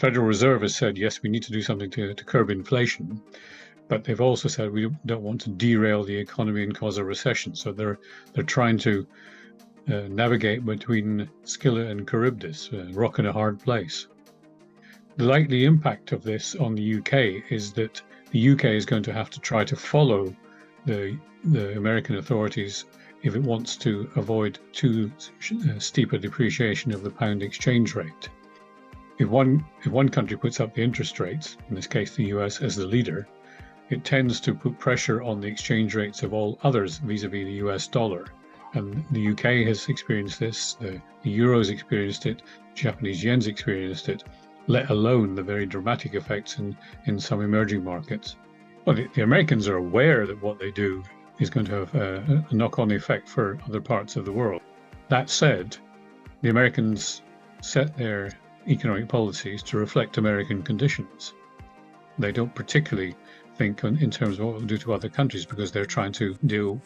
Federal Reserve has said, yes, we need to do something to curb inflation, but they've also said we don't want to derail the economy and cause a recession. So they're trying to navigate between Scylla and Charybdis, rock in a hard place. The likely impact of this on the UK is that the UK is going to have to try to follow the American authorities if it wants to avoid too steep a depreciation of the pound exchange rate. If one country puts up the interest rates, in this case the US as the leader, it tends to put pressure on the exchange rates of all others vis-a-vis the US dollar. And the UK has experienced this, the Euro's experienced it, Japanese yen's experienced it, let alone the very dramatic effects in some emerging markets. Well, the Americans are aware that what they do is going to have a knock-on effect for other parts of the world. That said, the Americans set their economic policies to reflect American conditions. They don't particularly think in terms of what it will do to other countries because they're trying to deal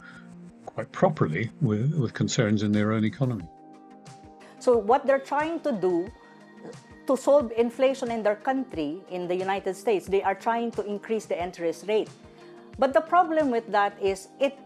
quite properly with concerns in their own economy. So what they're trying to do to solve inflation in their country, in the United States, they are trying to increase the interest rate. But the problem with that is it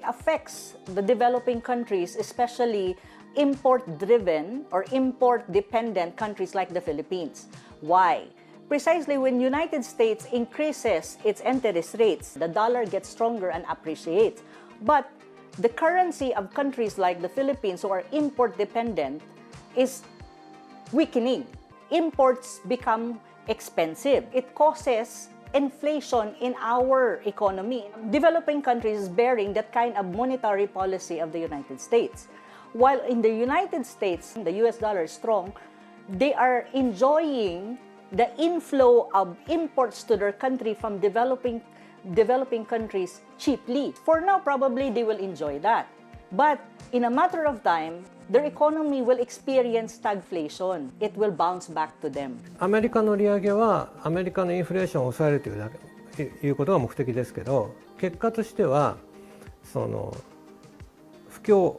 affects the developing countries, especially import-driven or import-dependent countries like the Philippines. Why? Precisely when United States increases its interest rates, the dollar gets stronger and appreciates. But the currency of countries like the Philippines who are import-dependent is weakening. Imports become expensive. It causes inflation in our economy. Developing countries bearing that kind of monetary policy of the United States. While in the United States, the US dollar is strong, they are enjoying the inflow of imports to their country from developing countries cheaply. For now, probably they will enjoy that. But in a matter of time, their economy will experience stagflation. It will bounce back to them. アメリカの利上げはアメリカのインフレーションを抑えるということが目的ですけど、結果としてはその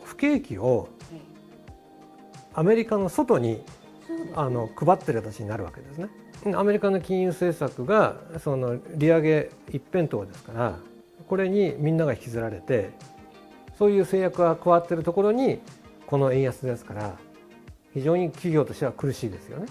不景気をアメリカの外に配ってる形になるわけですね。アメリカの金融政策がその利上げ一辺倒ですから、これにみんなが引きずられて、そういう制約が加わっているところにこの円安ですから、非常に企業としては苦しいですよね。